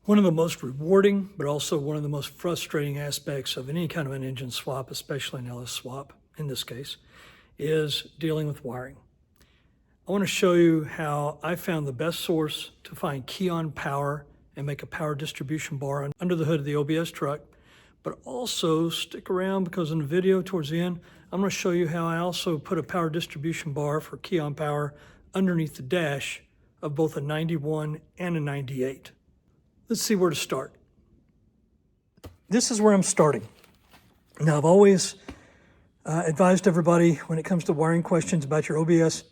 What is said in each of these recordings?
One of the most rewarding, but also one of the most frustrating aspects of any kind of an engine swap, especially an LS swap in this case, is dealing with wiring. I want to show you how I found the best source to find key-on power and make a power distribution bar under the hood of the OBS truck, but also stick around because in the video towards the end, I'm going to show you how I also put a power distribution bar for key-on power underneath the dash of both a 91 and a 98. Let's see where to start. This is where I'm starting. Now, I've always advised everybody when it comes to wiring questions about your OBS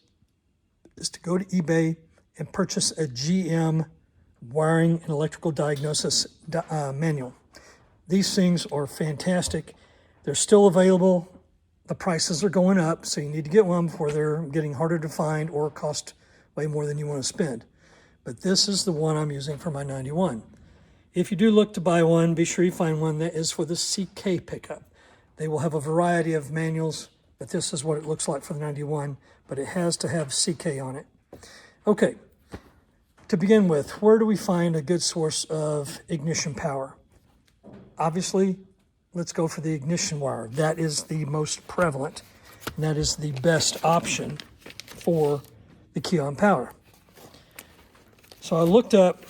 is to go to eBay and purchase a GM wiring and electrical diagnosis manual. These things are fantastic. They're still available. The prices are going up, so you need to get one before they're getting harder to find or cost way more than you want to spend. But this is the one I'm using for my 91. If you do look to buy one, be sure you find one that is for the CK pickup. They will have a variety of manuals, but this is what it looks like for the 91, but it has to have CK on it. Okay, to begin with, where do we find a good source of ignition power? Obviously, let's go for the ignition wire. That is the most prevalent, and that is the best option for the key-on power. So I looked up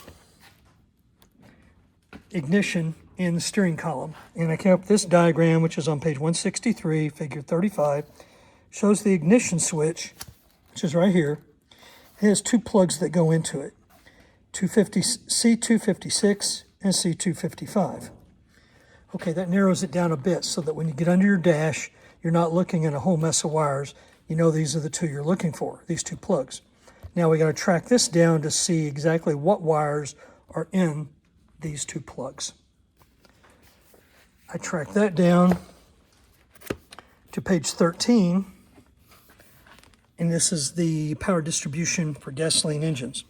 ignition in the steering column, and I came up with this diagram, which is on page 163, figure 35, shows the ignition switch, which is right here. It has two plugs that go into it, C256 and C255. Okay, that narrows it down a bit so that when you get under your dash, you're not looking at a whole mess of wires. You know these are the two you're looking for, these two plugs. Now we got to track this down to see exactly what wires are in these two plugs. I track that down to page 13, and this is the power distribution for gasoline engines.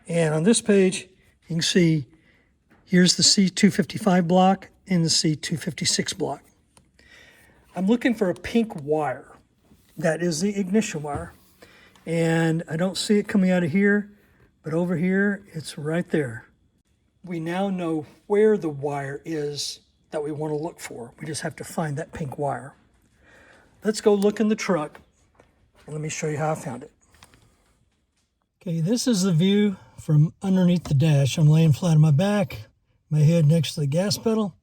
And on this page, you can see here's the C255 block and the C256 block. I'm looking for a pink wire. That is the ignition wire. And I don't see it coming out of here, but over here, it's right there. We now know where the wire is that we want to look for. We just have to find that pink wire. Let's go look in the truck, and let me show you how I found it. Okay, this is the view from underneath the dash. I'm laying flat on my back, my head next to the gas pedal.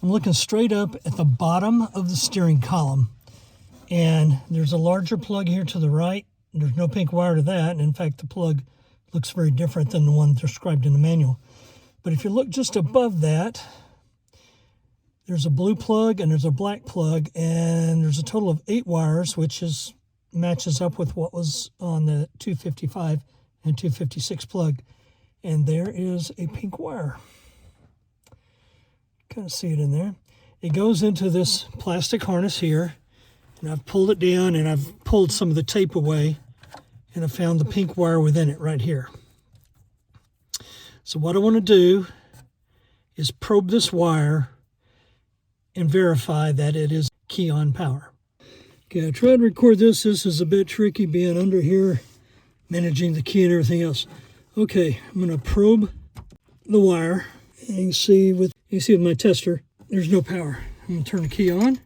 I'm looking straight up at the bottom of the steering column, and there's a larger plug here to the right. There's no pink wire to that, and in fact the plug looks very different than the one described in the manual. But if you look just above that, there's a blue plug and there's a black plug, and there's a total of 8 wires, which matches up with what was on the 255 and 256 plug. And there is a pink wire. Kind of see it in there. It goes into this plastic harness here, and I've pulled it down and I've pulled some of the tape away, and I found the pink wire within it right here. So what I want to do is probe this wire and verify that it is key-on power. Okay, I tried to record this. This is a bit tricky being under here, managing the key and everything else. Okay, I'm going to probe the wire. And you can see with my tester, there's no power. I'm going to turn the key on.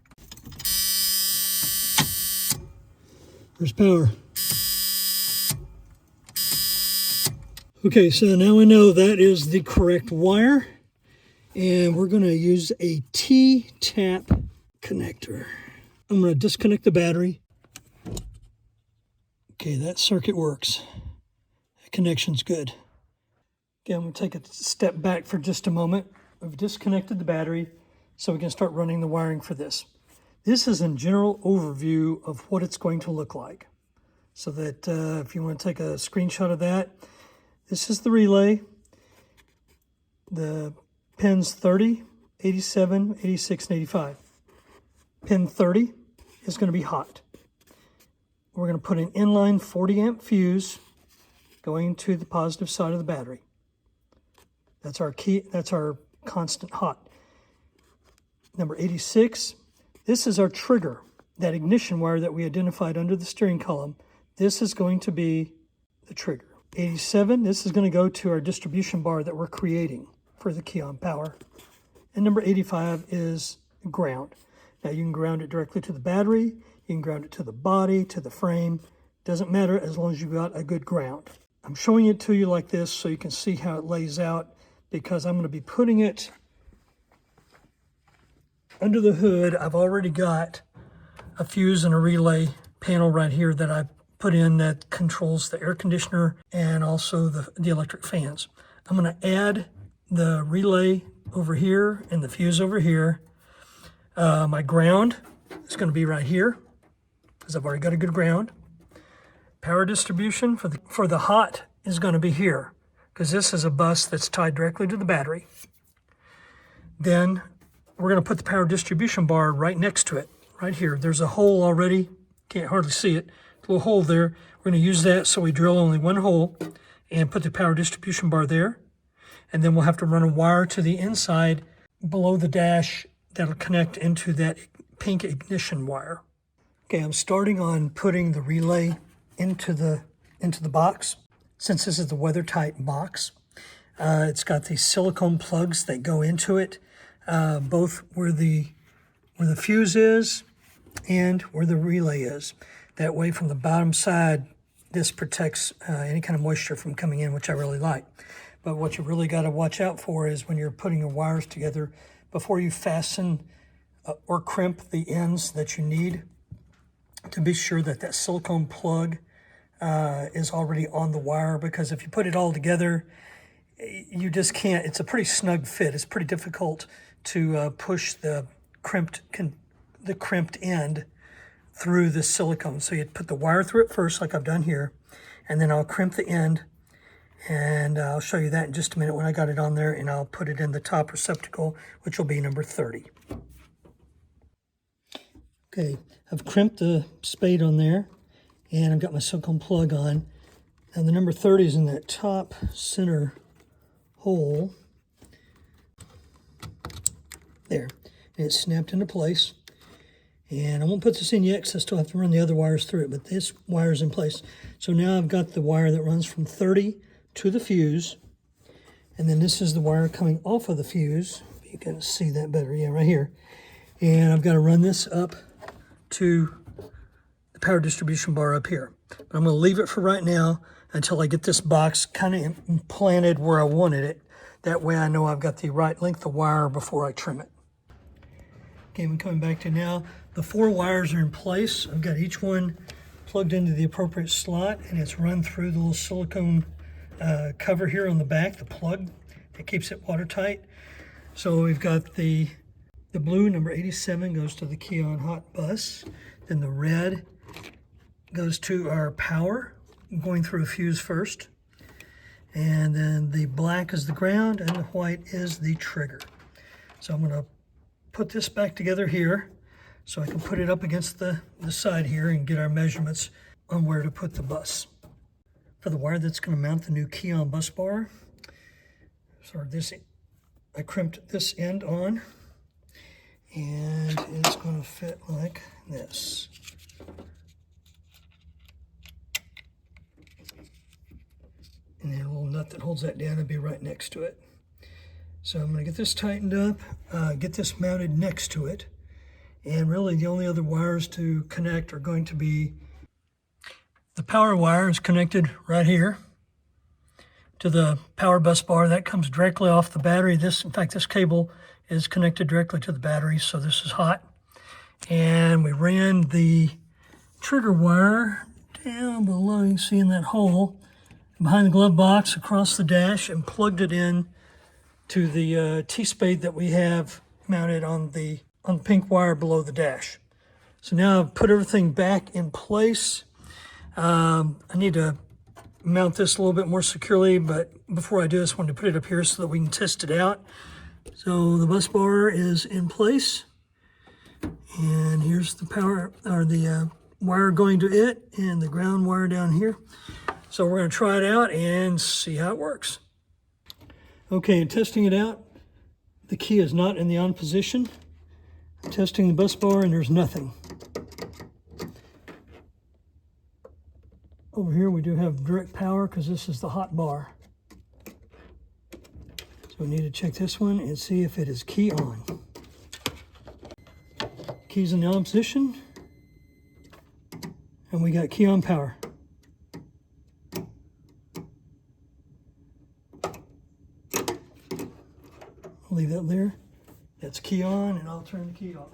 There's power. Okay, so now we know that is the correct wire, and we're going to use a T-tap connector. I'm going to disconnect the battery. Okay, that circuit works. That connection's good. Okay, I'm going to take a step back for just a moment. We've disconnected the battery, so we can start running the wiring for this. This is a general overview of what it's going to look like, so that if you want to take a screenshot of that, this is the relay. The pins 30, 87, 86, and 85. Pin 30 is going to be hot. We're going to put an inline 40 amp fuse going to the positive side of the battery. That's our key, that's our constant hot. Number 86, this is our trigger, that ignition wire that we identified under the steering column. This is going to be the trigger. 87, this is going to go to our distribution bar that we're creating. for the key on power. And number 85 is ground. Now you can ground it directly to the battery, you can ground it to the body, to the frame. Doesn't matter as long as you've got a good ground. I'm showing it to you like this so you can see how it lays out, because I'm going to be putting it under the hood. I've already got a fuse and a relay panel right here that I put in that controls the air conditioner and also the electric fans. I'm going to add the relay over here and the fuse over here. My ground is going to be right here because I've already got a good ground. Power distribution for the hot is going to be here because this is a bus that's tied directly to the battery. Then we're going to put the power distribution bar right next to it, right here. There's a hole already, can't hardly see it, a little hole there. We're going to use that, so we drill only one hole and put the power distribution bar there. And then we'll have to run a wire to the inside below the dash that'll connect into that pink ignition wire. Okay, I'm starting on putting the relay into the box. Since this is the weather-tight box, it's got these silicone plugs that go into it, both where the fuse is and where the relay is. That way, from the bottom side, this protects any kind of moisture from coming in, which I really like. But what you really got to watch out for is when you're putting your wires together, before you fasten or crimp the ends that you need, to be sure that that silicone plug is already on the wire, because if you put it all together, you just can't. It's a pretty snug fit. It's pretty difficult to push the crimped end through the silicone. So you put the wire through it first, like I've done here, and then I'll crimp the end, and I'll show you that in just a minute when I got it on there, and I'll put it in the top receptacle, which will be number 30. Okay, I've crimped the spade on there, and I've got my silicone plug on, and the number 30 is in that top center hole there, and it's snapped into place. And I won't put this in yet because I still have to run the other wires through it, but this wire is in place. So now I've got the wire that runs from 30 to the fuse, and then this is the wire coming off of the fuse. You can see that better, yeah, right here. And I've got to run this up to the power distribution bar up here. But I'm going to leave it for right now until I get this box kind of implanted where I wanted it. That way I know I've got the right length of wire before I trim it. Okay, I'm coming back to now. The 4 wires are in place. I've got each one plugged into the appropriate slot, and it's run through the little silicone cover here on the back, the plug that keeps it watertight. So we've got the blue, number 87, goes to the Keon hot bus. Then the red goes to our power, going through a fuse first. And then the black is the ground, and the white is the trigger. So I'm going to put this back together here so I can put it up against the side here and get our measurements on where to put the bus. For the wire that's going to mount the new Keon bus bar, so I crimped this end on, and it's going to fit like this. And then a little nut that holds that down will be right next to it. So I'm going to get this tightened up, get this mounted next to it, and really the only other wires to connect are going to be the power wire is connected right here to the power bus bar. That comes directly off the battery. In fact, this cable is connected directly to the battery, so this is hot. And we ran the trigger wire down below, you can see in that hole, behind the glove box across the dash, and plugged it in to the T-spade that we have mounted on the pink wire below the dash. So now I've put everything back in place. I need to mount this a little bit more securely, but before I do this, I wanted to put it up here so that we can test it out. So the bus bar is in place, and here's the power, or the wire going to it, and the ground wire down here. So we're going to try it out and see how it works. Okay, and testing it out, the key is not in the on position. I'm testing the bus bar, and there's nothing. Over here we do have direct power because this is the hot bar. So So we need to check this one and see if it is key on. Key's in the on position. And we got key on power. Leave that there. That's key on, and I'll turn the key off.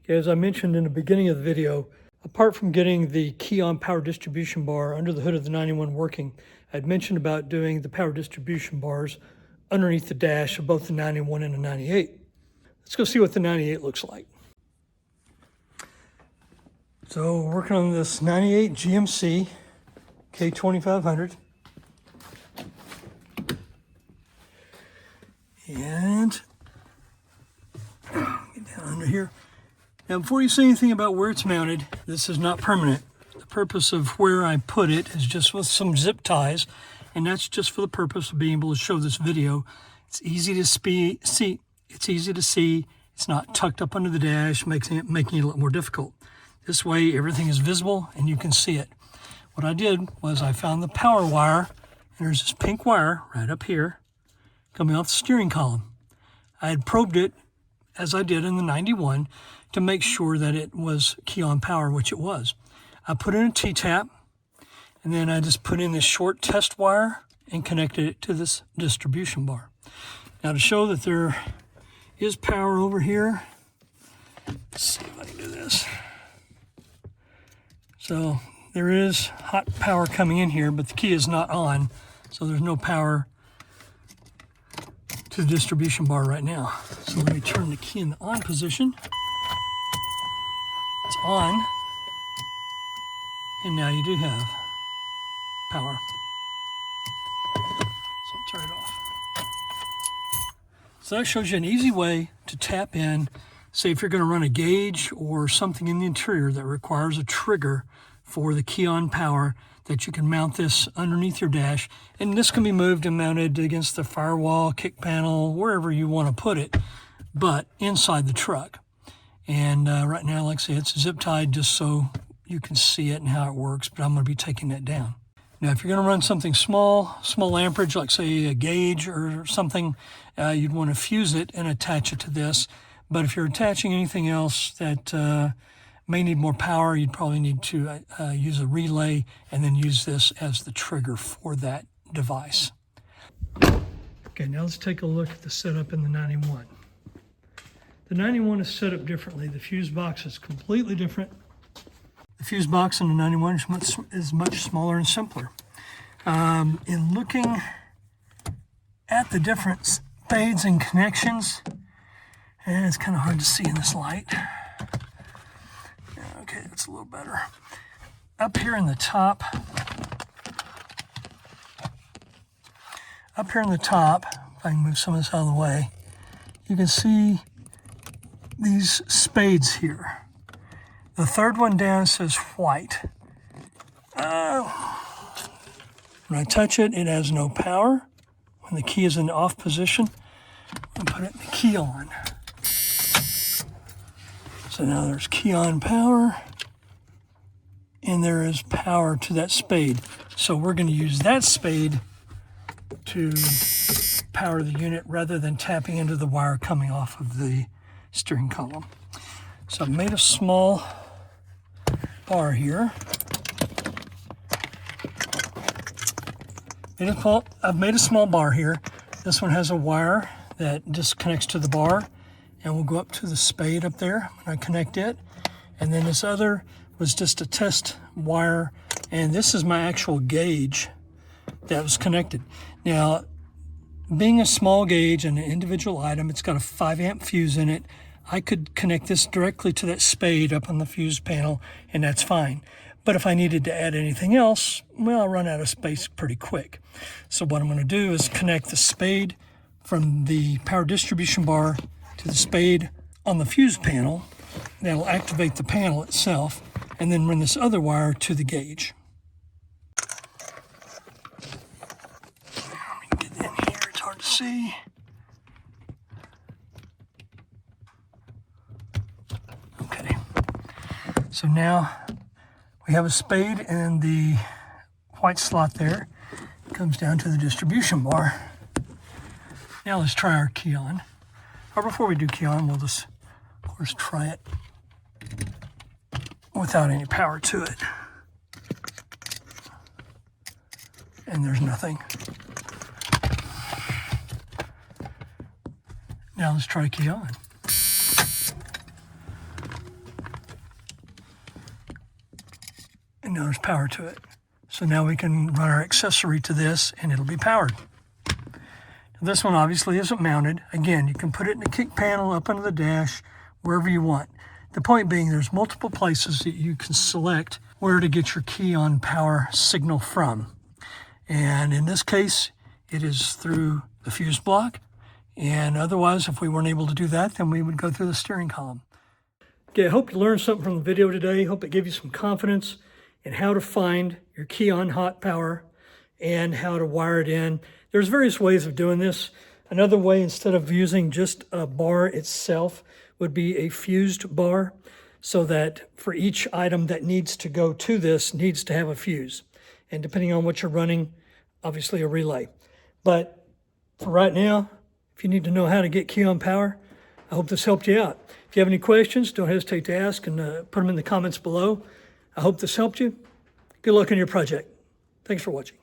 As I mentioned in the beginning of the video, apart from getting the key on power distribution bar under the hood of the 91 working, I'd mentioned about doing the power distribution bars underneath the dash of both the 91 and the 98. Let's go see what the 98 looks like. So working on this 98 GMC K2500. And get down under here. Now before you say anything about where it's mounted, this is not permanent. The purpose of where I put it is just with some zip ties, and that's just for the purpose of being able to show this video. It's easy to see. It's easy to see. It's not tucked up under the dash, making it a lot more difficult. This way everything is visible and you can see it. What I did was I found the power wire, and there's this pink wire right up here coming off the steering column. I had probed it, as I did in the 91, to make sure that it was key on power, which it was. I put in a T-tap, and then I just put in this short test wire and connected it to this distribution bar. Now to show that there is power over here, let's see if I can do this. So there is hot power coming in here, but the key is not on, so there's no power to the distribution bar right now. So let me turn the key in the on position. It's on, and now you do have power. So turn it off. So that shows you an easy way to tap in, say if you're going to run a gauge or something in the interior that requires a trigger for the key on power, that you can mount this underneath your dash, and this can be moved and mounted against the firewall, kick panel, wherever you want to put it, but inside the truck. And right now, like I say, it's zip tied just so you can see it and how it works, but I'm going to be taking that down. Now, if you're going to run something small amperage, like say a gauge or something, you'd want to fuse it and attach it to this. But if you're attaching anything else that may need more power, you'd probably need to use a relay and then use this as the trigger for that device. Okay, now let's take a look at the setup in the 91. The 91 is set up differently. The fuse box is completely different. The fuse box in the 91 is much smaller and simpler. In looking at the different spades and connections, and it's kind of hard to see in this light. Okay, that's a little better. Up here in the top, if I can move some of this out of the way, you can see these spades here. The third one down says white. When I touch it, it has no power. When the key is in the off position, I'll put it in the key on. So now there's key on power, and there is power to that spade. So we're going to use that spade to power the unit rather than tapping into the wire coming off of the steering column. So I've made a small bar here. I've made a small bar here. This one has a wire that just connects to the bar, and we'll go up to the spade up there when I connect it. And then this other was just a test wire, and this is my actual gauge that was connected. Now, being a small gauge and an individual item, it's got a 5-amp fuse in it. I could connect this directly to that spade up on the fuse panel, and that's fine. But if I needed to add anything else, well, I'll run out of space pretty quick. So what I'm going to do is connect the spade from the power distribution bar to the spade on the fuse panel. That'll activate the panel itself, and then run this other wire to the gauge. Let me get in here, it's hard to see. Okay, so now we have a spade in the white slot there, comes down to the distribution bar. Now let's try our key on. Or before we do key on, we'll just, of course, try it without any power to it. And there's nothing. Now let's try key on. And now there's power to it. So now we can run our accessory to this and it'll be powered. This one obviously isn't mounted. Again, you can put it in the kick panel, up under the dash, wherever you want. The point being, there's multiple places that you can select where to get your key on power signal from. And in this case, it is through the fuse block. And otherwise, if we weren't able to do that, then we would go through the steering column. Okay, I hope you learned something from the video today. Hope it gave you some confidence in how to find your key on hot power and how to wire it in. There's various ways of doing this. Another way, instead of using just a bar itself, would be a fused bar, so that for each item that needs to go to this needs to have a fuse. And depending on what you're running, obviously a relay. But for right now, if you need to know how to get key on power, I hope this helped you out. If you have any questions, don't hesitate to ask and put them in the comments below. I hope this helped you. Good luck in your project. Thanks for watching.